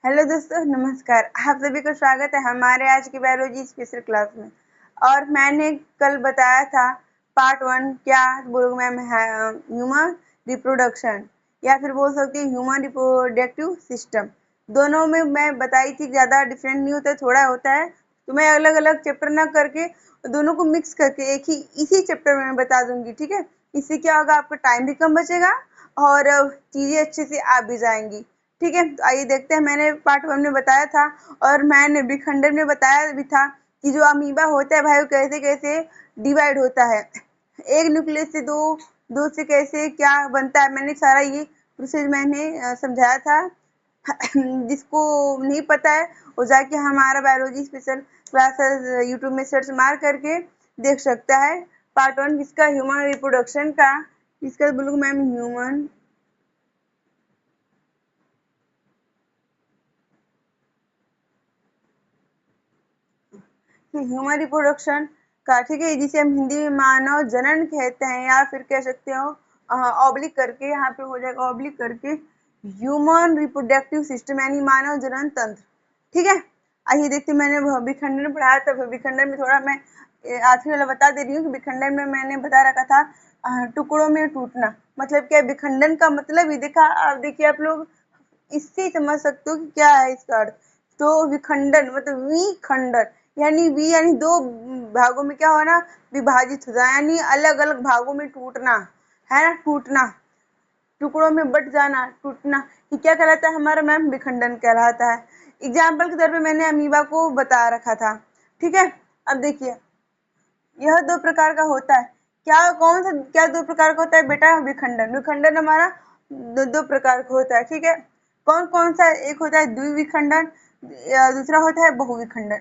Hello दोस्तों, नमस्कार। आप सभी को स्वागत है हमारे आज की बायोलॉजी स्पेशल क्लास में। और मैंने कल बताया था पार्ट 1 क्या बोलोगे मैम, ह्यूमन रिप्रोडक्शन या फिर बोल सकती हूँ ह्यूमन रिप्रोडक्टिव सिस्टम। दोनों में मैं बताई थी ज़्यादा डिफरेंट नहीं होता है, थोड़ा होता है। तो मैं अलग अलग चैप्टर ना करके दोनों को मिक्स करके एक ही इसी चैप्टर में मैं बता दूंगी, ठीक है। इससे क्या होगा, आपका टाइम भी कम बचेगा और चीज़ें अच्छे से आ भी जाएंगी, ठीक है। तो आइए देखते हैं। मैंने पार्ट 1 में बताया था और मैंने विखंडन में बताया भी था कि जो अमीबा होता है भाई, वो कैसे कैसे डिवाइड होता है, एक न्यूक्लियस से दो, दो से कैसे क्या बनता है। मैंने सारा ये प्रोसेस मैंने समझाया था। जिसको नहीं पता है वो जाके हमारा बायोलॉजी स्पेशल क्लासेस यूट्यूब में सर्च मार करके देख सकता है। पार्ट 1 जिसका ह्यूमन रिप्रोडक्शन का, इसका बोलूँ मैम ह्यूमन रिप्रोडक्शन का, ठीक है, जिसे हम हिंदी में मानव जनन कहते हैं या फिर कह सकते हो ऑब्लिक करके, यहाँ पे हो जाएगा ऑब्लिक करके ह्यूमन रिप्रोडक्टिव सिस्टम यानी मानव जनन तंत्र, ठीक है। आइए देखते, मैंने विखंडन पढ़ाया था। विखंडन में थोड़ा मैं आखिरी वाला बता दे रही हूँ कि विखंडन में मैंने बता रखा था टुकड़ों में टूटना मतलब क्या। विखंडन का मतलब ही देखा, आप देखिए आप लोग इससे समझ सकते हो कि क्या है इसका अर्थ। तो विखंडन मतलब विखंडन यानी यानी दो भागों में क्या होना, विभाजित हो जाना, यानी अलग अलग भागों में टूटना, है ना, टूटना, टुकड़ों में बट जाना, टूटना, ये क्या कहलाता है हमारा मैम, विखंडन कहलाता है। एग्जाम्पल के तौर पे मैंने अमीबा को बता रखा था, ठीक है। अब देखिए, यह दो प्रकार का होता है। क्या, कौन सा, क्या दो प्रकार का होता है बेटा, विखंडन। विखंडन हमारा दो प्रकार का होता है, ठीक है। कौन कौन सा, एक होता है द्विविखंडन, दूसरा होता है बहुविखंडन।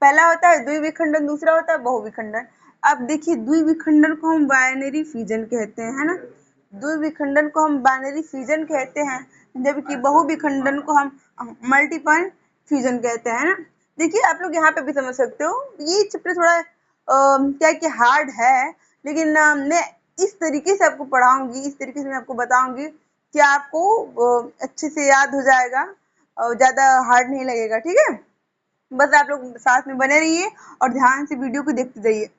पहला होता है द्विविखंडन, दूसरा होता है बहुविखंडन। अब देखिए, द्विविखंडन को हम बाइनरी फ्यूजन कहते हैं, है ना। द्विविखंडन को हम बाइनरी फ्यूजन कहते हैं, जबकि बहुविखंडन को हम मल्टीपल फ्यूजन कहते हैं, ना। देखिए आप लोग यहाँ पे भी समझ सकते हो, ये चैप्टर थोड़ा क्या कि हार्ड है, लेकिन मैं इस तरीके से आपको पढ़ाऊंगी, इस तरीके से मैं आपको बताऊंगी कि आपको अच्छे से याद हो जाएगा और ज़्यादा हार्ड नहीं लगेगा, ठीक है। बस आप लोग साथ में बने रहिए और ध्यान से वीडियो को देखते जाइए।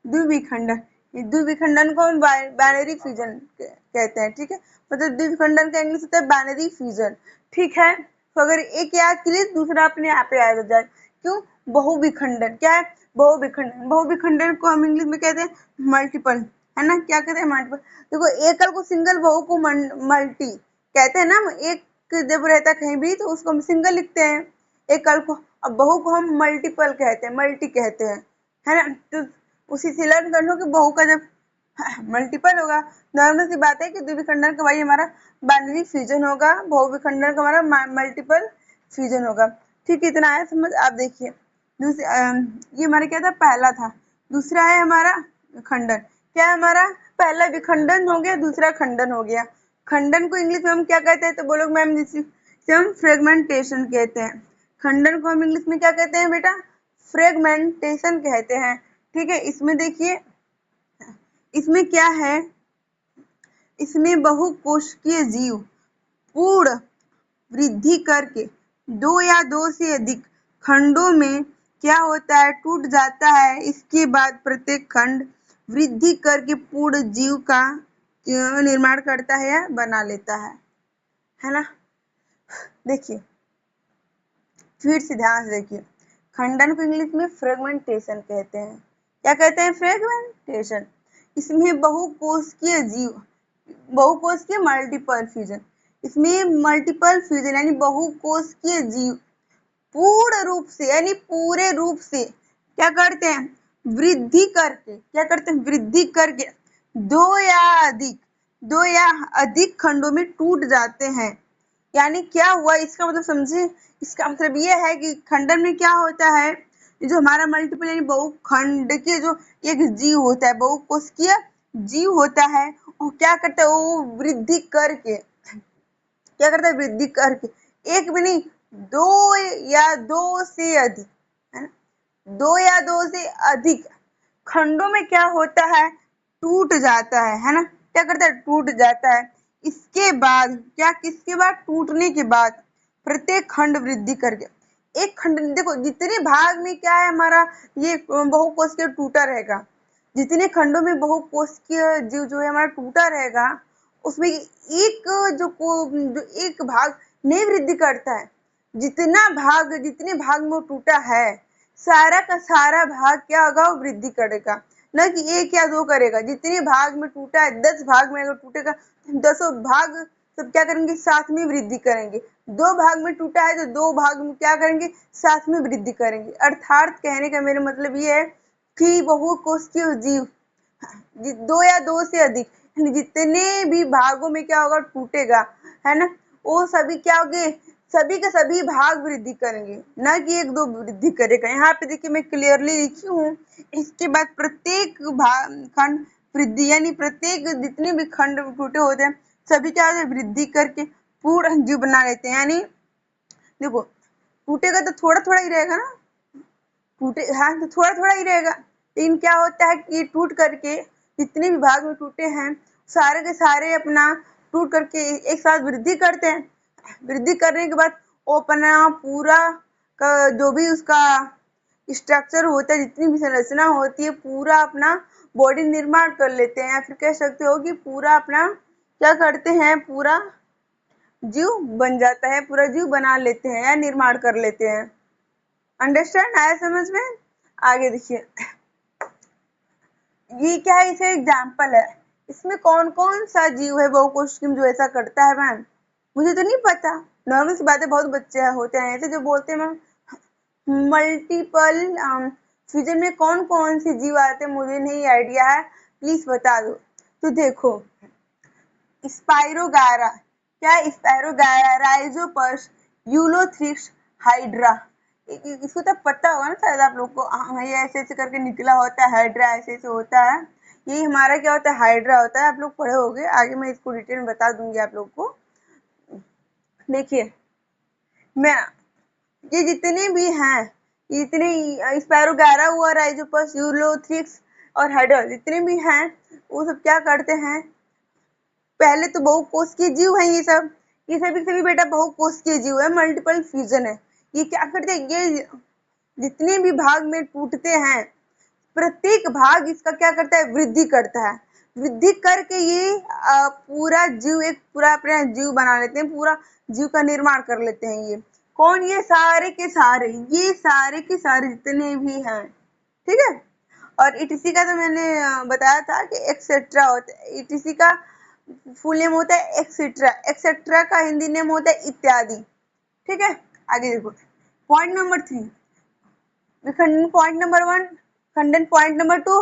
द्विविखंडन, ये द्विविखंडन को हम बाइनरी फ्यूजन कहते हैं, ठीक है। मतलब द्विविखंडन का इंग्लिश होता है बाइनरी फ्यूजन, ठीक है। तो अगर एक याद के लिए दूसरा अपने आप पे याद हो जाए। क्यों, बहुविखंडन क्या है, बहुविखंडन, बहुविखंडन को हम इंग्लिश में कहते हैं मल्टीपल, है ना, क्या कहते हैं, मल्टीपल। देखो, एकल को सिंगल, बहु को मल्टी कहते हैं ना। एक जब रहता कहीं भी तो उसको हम सिंगल लिखते हैं, एकल को। अब बहु को हम मल्टीपल कहते हैं, मल्टी कहते हैं, है ना। तो उसी से लर्न कर लो कि बहू का जब मल्टीपल होगा, नॉर्मल सी बात है कि द्विविखंडन का भाई हमारा बाइनरी फ्यूजन होगा, बहुविखंडन का हमारा मल्टीपल फ्यूजन होगा, ठीक है। इतना है समझ। आप देखिए, दूसरे ये हमारा क्या था, पहला था। दूसरा है हमारा खंडन। क्या है हमारा, पहला विखंडन हो गया, दूसरा खंडन हो गया। खंडन को इंग्लिश में हम क्या कहते हैं, तो बोलो मैम, जिसे हम फ्रेगमेंटेशन कहते हैं। खंडन को हम इंग्लिश में क्या कहते हैं बेटा, फ्रेगमेंटेशन कहते हैं, ठीक है। इसमें देखिए, इसमें क्या है, इसमें बहुकोशिकीय जीव पूर्ण वृद्धि करके दो या दो से अधिक खंडों में क्या होता है, टूट जाता है। इसके बाद प्रत्येक खंड वृद्धि करके पूर्ण जीव का निर्माण करता है या बना लेता है ना। देखिए, फिर से ध्यान से देखिए, खंडन को इंग्लिश में फ्रेगमेंटेशन कहते हैं। क्या कहते हैं, फ्रेगमेंटेशन। इसमें बहुकोशिकीय जीव, बहुकोशिकीय मल्टीपल फ्यूजन, इसमें मल्टीपल फ्यूजन यानी बहुकोशिकीय जीव पूर्ण रूप से यानी पूरे रूप से क्या करते हैं, वृद्धि करके, क्या करते हैं, वृद्धि करके दो या अधिक, दो या अधिक खंडों में टूट जाते हैं। यानी क्या हुआ, इसका मतलब समझे। इसका मतलब ये है कि खंडन में क्या होता है, जो हमारा मल्टीपल यानी बहुखंड के जो एक जीव होता है, बहुकोशिकीय जीव होता है, वो क्या करता है, वो वृद्धि करके, क्या करता है, वृद्धि करके एक भी नहीं, दो या दो से अधिक, है ना, दो या दो से अधिक खंडों में क्या होता है, टूट जाता है ना। क्या करता है, टूट जाता है। इसके बाद क्या, किसके बाद, टूटने के बाद प्रत्येक खंड वृद्धि करके। एक खंड देखो जितने भाग में क्या है हमारा ये बहुकोशिकीय टूटा रहेगा, जितने खंडों में बहुकोशिकीय जीव जो है हमारा टूटा रहेगा, उसमें एक जो एक भाग नहीं वृद्धि करता है, जितने भाग में वो टूटा है, सारा का सारा भाग क्या होगा, वो वृद्धि करेगा, न कि एक या दो करेगा। जितने भाग में टूटा है, 10 भाग में अगर टूटेगा, 10 भाग सब क्या करेंगे, साथ में वृद्धि करेंगे। 2 भाग में टूटा है तो 2 भाग में क्या करेंगे, साथ में वृद्धि करेंगे। अर्थात कहने का मेरा मतलब ये है कि बहुकोशिकीय जीव 2 या 2 से अधिक जितने भी भागों में क्या होगा, टूटेगा, है ना, वो सभी क्या होंगे, सभी के सभी भाग वृद्धि करेंगे, न कि एक दो वृद्धि करेगा। यहाँ पे देखिए मैं क्लियरली लिखी हूँ। इसके बाद प्रत्येक खंड वृद्धि, यानी प्रत्येक जितने भी खंड टूटे होते हैं सभी क्या होते हैं, वृद्धि करके पूर्ण जीव बना लेते हैं। यानी देखो टूटेगा तो थोड़ा थोड़ा ही रहेगा ना, हाँ तो थोड़ा थोड़ा ही रहेगा, लेकिन क्या होता है कि टूट करके जितने भी भाग में टूटे हैं सारे के सारे अपना टूट करके एक साथ वृद्धि करते हैं। वृद्धि करने के बाद वो अपना पूरा का जो भी उसका स्ट्रक्चर होता है, जितनी भी संरचना होती है, पूरा अपना बॉडी निर्माण कर लेते हैं, या फिर कह सकते हो कि पूरा अपना क्या करते हैं, पूरा जीव बन जाता है, पूरा जीव बना लेते हैं या निर्माण कर लेते हैं। अंडरस्टैंड आया समझ में? आगे देखिए, ये क्या है, इसे एग्जाम्पल है। इसमें कौन कौन सा जीव है बहुकोशिकीय जो ऐसा करता है मैम? मुझे तो नहीं पता। नॉर्मल सी बातें, बहुत बच्चे होते हैं ऐसे जो बोलते हैं मैम मल्टीपल फ्यूजन में कौन कौन से जीव आते हैं, मुझे नहीं आइडिया है, प्लीज बता दो। तो देखो स्पाइरोगायरा, क्या स्पाइरोगायरा, राइजोपस, यूलोथ्रिक्स, हाइड्रा। इसको तो पता होगा ना शायद आप लोग को, ये ऐसे ऐसे करके निकला होता है, हाइड्रा ऐसे ऐसे होता है, ये हमारा क्या होता है, हाइड्रा होता है। आप लोग पढ़े होंगे, आगे मैं इसको डिटेल में बता दूंगी आप लोग को। देखिए मैं ये जितने भी हैं, इतने स्पाइरोगायरा हुआ, राइजोपस, यूलोथ्रिक्स और हाइड्रा, जितने भी हैं वो सब क्या करते हैं, पहले तो बहुकोशिकीय जीव है ये सभी बेटा बहुकोशिकीय जीव है, मल्टीपल फ्यूजन है। ये क्या करते हैं, ये जितने भी भाग में टूटते हैं प्रत्येक भाग इसका क्या करता है, वृद्धि करता है। वृद्धि करके ये पूरा जीव एक पूरा अपना जीव बना लेते हैं, पूरा जीव का निर्माण कर लेते हैं। ये कौन, ये सारे के सारे, ये सारे के सारे जितने भी हैं, ठीक है। और ईटीसी का तो मैंने बताया था कि एक्सेट्रा होता है, ईटीसी का फुल नेम होता है एक्सेट्रा, एक्सेट्रा का हिंदी नेम होता है इत्यादि, ठीक है। आगे देखो पॉइंट नंबर 3, खंडन पॉइंट नंबर 1, खंडन पॉइंट नंबर 2,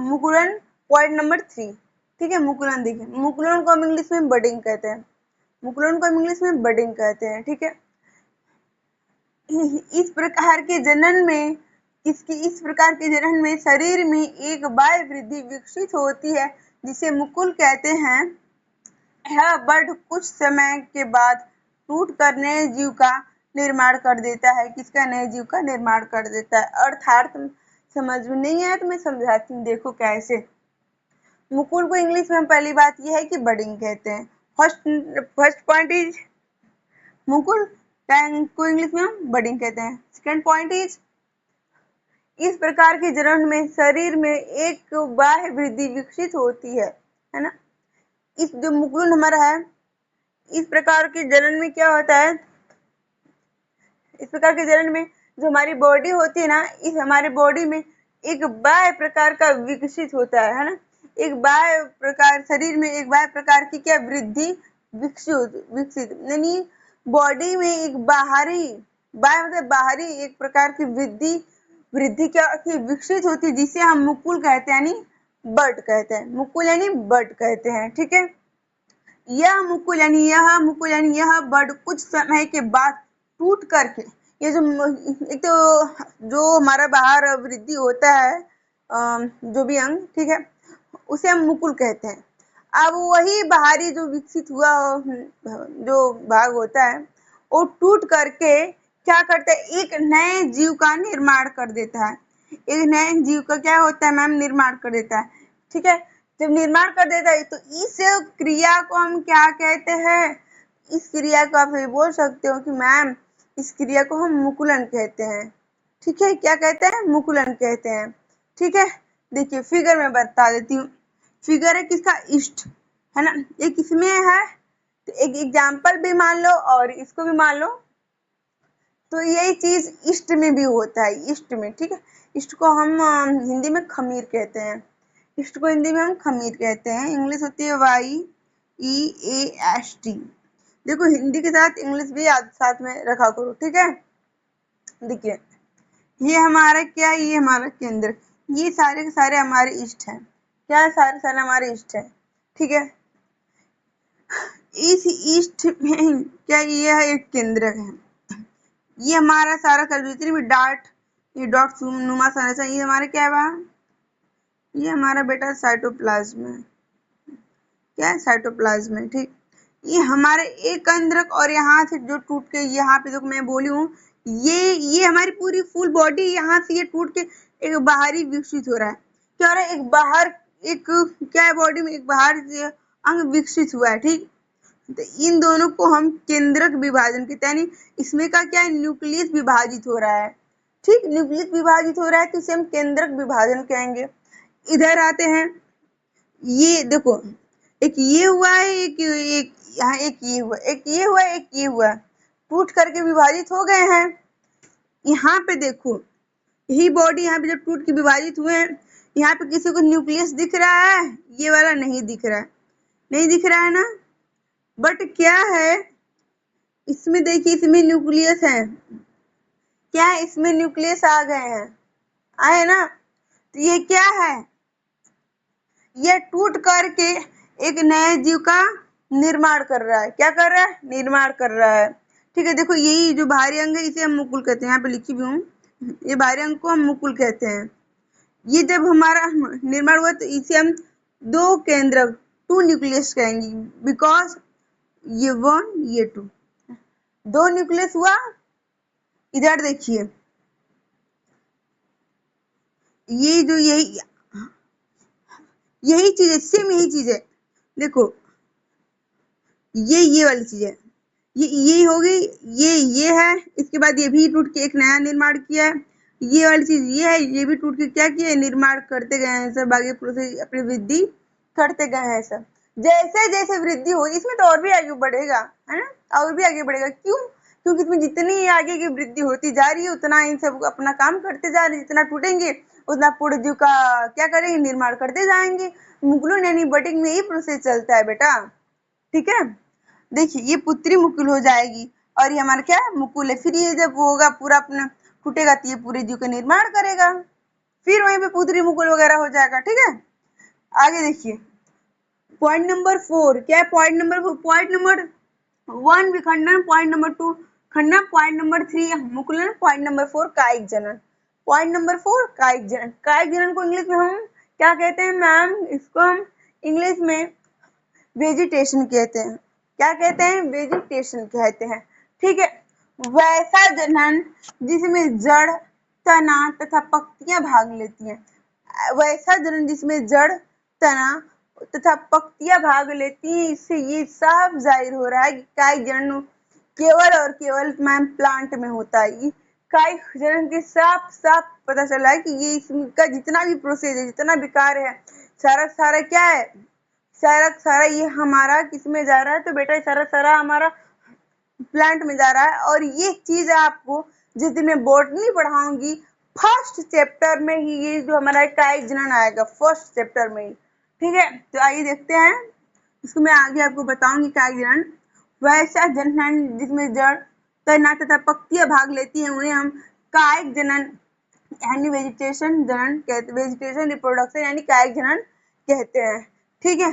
मुकुलन पॉइंट नंबर 3, ठीक है। मुकुलन देखिए, मुकुलन को हम इंग्लिश में बडिंग कहते हैं, मुकुलन को हम इंग्लिश में बडिंग कहते हैं, ठीक है। इस प्रकार के जनन में इस प्रकार के जनन में शरीर में एक बाह्य वृद्धि विकसित होती है जिसे मुकुल कहते हैं। यह बड कुछ समय के बाद टूट कर नए जीव का निर्माण कर देता है, किसका, नए जीव का निर्माण कर देता है। अर्थात समझ में नहीं आया तो मैं समझाती हूँ, देखो कैसे। मुकुल को इंग्लिश में पहली बात यह है कि बडिंग कहते हैं। फर्स्ट पॉइंट इज मुकुल को इंग्लिश में हम बडिंग कहते हैं। सेकंड पॉइंट इज इस प्रकार के जनन में शरीर में एक बाह्य वृद्धि विकसित होती है ना। इस जो मुकुलन हमारा है, इस प्रकार के जनन में क्या होता है, इस प्रकार के जनन में जो हमारी बॉडी होती है ना, इस हमारे बॉडी में एक बाह्य प्रकार का विकसित होता है ना, एक बाह्य प्रकार, शरीर में एक बाह्य प्रकार की क्या वृद्धि विकसित यानी बॉडी में एक बाहरी, बाह्य मतलब बाहरी एक प्रकार की वृद्धि क्या विकसित होती है, जिसे हम मुकुल कहते हैं, यानी बड कहते हैं, मुकुल यानी बड कहते हैं, ठीक है। यह मुकुल यानी यह बड कुछ समय के बाद टूट करके, ये जो एक तो जो हमारा बाहर वृद्धि होता है जो भी अंग, ठीक है, उसे हम मुकुल कहते हैं। अब वही बाहरी जो विकसित हुआ जो भाग होता है वो टूट करके क्या करता है, एक नए जीव का निर्माण कर देता है। एक नए जीव का क्या होता है मैम, निर्माण कर देता है, ठीक है। जब निर्माण कर देता है तो इस क्रिया को हम क्या कहते हैं, इस क्रिया को आप ये बोल सकते हो कि मैम इस क्रिया को हम मुकुलन कहते हैं। ठीक है, क्या कहते हैं? मुकुलन कहते हैं। ठीक है, देखिए फिगर में बता देती हूँ। फिगर है किसका? ईस्ट, है ना। ये किसमें है? तो एक एग्जाम्पल भी मान लो और इसको भी मान लो। तो यही चीज ईस्ट में भी होता है, ईस्ट में। ठीक है, ईस्ट को हम हिंदी में खमीर कहते हैं। ईस्ट को हिंदी में हम खमीर कहते हैं। इंग्लिश होती है YEAST। देखो हिंदी के साथ इंग्लिश भी साथ में रखा करो। ठीक है, देखिए ये हमारा क्या है? ये हमारा केंद्र, ये सारे के सारे हमारे ईस्ट हैं। क्या है? सारे सारे हमारे ईस्ट हैं। ठीक है, इस ईस्ट में क्या ये है? एक केंद्र है। ये हमारा सारा कर जितनी भी ये डॉट नुमा संरचना, ये हमारा क्या है? ये हमारा बेटा साइटोप्लाज्म है। क्या है? साइटोप्लाज्म है। ठीक, ये हमारे एक केंद्रक और यहाँ से जो टूट के यहाँ पे देखो मैं बोली हूँ, ये हमारी पूरी फुल बॉडी यहाँ से ये टूट के एक बाहरी विकसित हो रहा है। क्या हो रहा है? एक बाहर एक क्या है? बॉडी में एक बाहर अंग विकसित हुआ है। ठीक, तो इन दोनों को हम केंद्रक विभाजन कहते हैं। यानी इसमें का क्या है? न्यूक्लियस विभाजित हो रहा है। ठीक, न्यूक्लियस विभाजित हो रहा है तो इसे हम केंद्रक विभाजन कहेंगे। इधर आते हैं, ये देखो एक ये हुआ है, एक यहाँ एक ये हुआ, एक ये हुआ, एक ये हुआ, टूट करके विभाजित हो गए हैं। यहाँ पे देखो यही बॉडी यहाँ पे जब टूट के विभाजित हुए हैं, यहाँ पे किसी को न्यूक्लियस दिख रहा है? ये वाला नहीं दिख रहा है, नहीं दिख रहा है ना। बट क्या है इसमें? देखिए इसमें न्यूक्लियस है। क्या है? इसमें न्यूक्लियस आ गए हैं, आए ना। तो ये क्या है? ये टूट करके एक नए जीव का निर्माण कर रहा है। क्या कर रहा है? निर्माण कर रहा है। ठीक है, देखो यही जो बाहरी अंग है इसे हम मुकुल कहते हैं। यहाँ पे लिखी भी हूँ, ये बाहरी अंग को हम मुकुल कहते हैं। ये जब हमारा निर्माण हुआ तो इसे हम दो केंद्रक, टू न्यूक्लियस कहेंगे, बिकॉज ये 1 ये 2, दो न्यूक्लियस हुआ। इधर देखिए ये जो यही चीज है, सेम यही चीज है। देखो ये वाली चीज है, ये हो गई, ये है। इसके बाद ये भी टूट के एक नया निर्माण किया है। ये वाली चीज ये है, ये भी टूट के क्या किया? निर्माण करते गए हैं सब, आगे प्रोसेस अपनी वृद्धि करते गए हैं सब। जैसे जैसे वृद्धि हो, इसमें तो और भी आगे बढ़ेगा, है ना, और भी आगे बढ़ेगा। क्यों? क्योंकि इसमें जितनी आगे की वृद्धि होती जा रही है उतना इन सब अपना काम करते जा रहे हैं। जितना टूटेंगे उतना पूर्ण जीव का क्या करेंगे? निर्माण करते जाएंगे। मुकुलन यानी बटिंग में यही प्रोसेस चलता है बेटा। ठीक है, देखिए ये पुत्री मुकुल हो जाएगी और ये हमारा क्या है? मुकुल है। फिर ये जब होगा पूरा अपना टूटेगा तो ये पूरे जीव का निर्माण करेगा, फिर वहीं पे पुत्री मुकुल वगैरह हो जाएगा। ठीक है, आगे देखिए पॉइंट नंबर 4। क्या है पॉइंट नंबर 4? पॉइंट नंबर 1 विखंडन, पॉइंट नंबर 2 खंडन, पॉइंट नंबर 3 मुकुलन, पॉइंट नंबर 4 कायिक जनन। पॉइंट नंबर 4 कायिक जनन। कायिक जनन को इंग्लिश में हम क्या कहते हैं मैम? इसको हम इंग्लिश में वेजिटेशन कहते हैं। क्या कहते हैं? वेजिटेशन कहते हैं। ठीक है, वैसा जनन जिसमें जड़, तना तथा पत्तियां भाग लेती हैं। वैसा जनन जिसमें जड़, तना तथा पत्तियां भाग लेती हैं, इससे ये साफ जाहिर हो रहा है कि कायिक जनन केवल और केवल मैम प्लांट में होता है। ये कायिक जनन के साफ साफ पता चला है कि ये इसका जितना भी प्रोसेस है, जितना भी कार्य है, सारा सारा क्या है? सारा सारा ये हमारा किस में जा रहा है? तो बेटा सारा सारा हमारा प्लांट में जा रहा है। और ये चीज आपको जिस दिन मैं बॉटनी पढ़ाऊंगी फर्स्ट चैप्टर में ही, ये जो हमारा कायिक जनन आएगा फर्स्ट चैप्टर में ही। ठीक है, तो आइए देखते हैं इसको, मैं आगे आपको बताऊंगी। कायिक जनन वैसा जनन जिसमें जड़, तना तथा पत्तियां भाग लेती हैं उन्हें हम कायिक जनन यानी वेजिटेशन जनन कहते, वेजिटेशन रिप्रोडक्शन यानी कायिक जनन कहते हैं। ठीक है,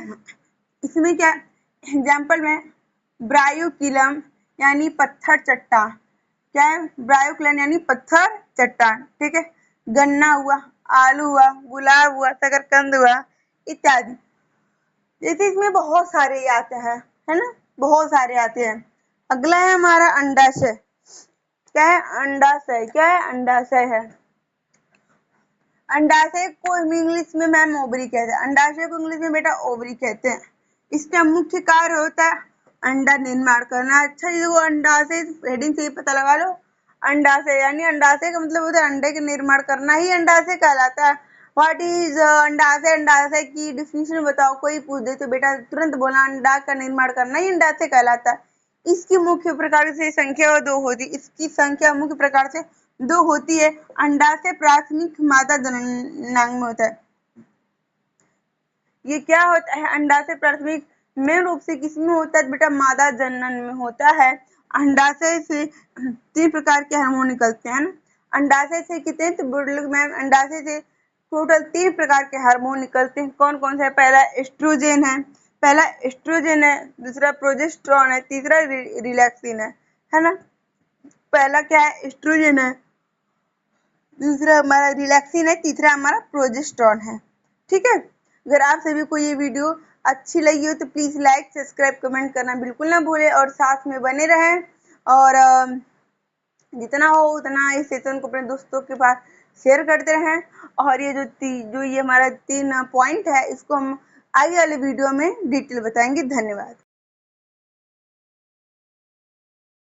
इसमें क्या एग्जाम्पल में ब्रायोकिलम यानी पत्थर चट्टा। क्या है? ब्रायोकिलम यानी पत्थर चट्टान। ठीक है, गन्ना हुआ, आलू हुआ, गुलाब हुआ, शकरकंद हुआ इत्यादि। जैसे इसमें बहुत सारे आते हैं, है ना, बहुत सारे आते हैं। अगला है हमारा अंडाशय। क्या है? अंडाशय। क्या है? अंडाशय है। अंडाशय को इंग्लिश में मैम ओवरी कहते हैं। अंडाशय को इंग्लिश में बेटा ओवरी कहते हैं। इसका मुख्य कार्य होता है अंडा निर्माण करना। अच्छा जी, देखो अंडाशय हेडिंग से ही पता लगा लो। अंडाशय यानी अंडाशय का मतलब होता है अंडे के निर्माण करना ही अंडाशय कहलाता है। व्हाट इज अंडाशय? अंडाशय की डिफिनेशन बताओ। कोई पूछ दे तो बेटा तुरंत बोलना अंडा का निर्माण करना ही अंडाशय कहलाता है। इसकी मुख्य प्रकार से संख्या 2 होती है। इसकी संख्या मुख्य प्रकार से 2 होती है। अंडाशय प्राथमिक मादा जननांग में होता है। ये क्या होता है? अंडाशय प्राथमिक मेन रूप से किसमें होता है बेटा? मादा जनन में होता है। अंडाशय से 3 प्रकार के हार्मोन निकलते हैं ना। अंडाशय से कितने? तो बोल मैम अंडाशय से टोटल 3 प्रकार के हार्मोन निकलते हैं। कौन कौन सा है? पहला एस्ट्रोजन है, पहला एस्ट्रोजन है, दूसरा प्रोजेस्टेरॉन है, तीसरा रिलैक्सिन है ना। पहला क्या है? एस्ट्रोजन है, दूसरा हमारा रिलैक्सिन है, तीसरा हमारा प्रोजेस्टेरॉन है। ठीक है। अगर आप सभी को ये वीडियो अच्छी लगी हो तो प्लीज लाइक सब्सक्राइब कमेंट करना बिल्कुल ना भूलें और साथ में बने रहें। और जितना हो उतना इस सेशन को अपने दोस्तों के पास शेयर करते रहें। और ये जो ये हमारा 3 पॉइंट है इसको हम आगे वाले वीडियो में डिटेल बताएंगे। धन्यवाद।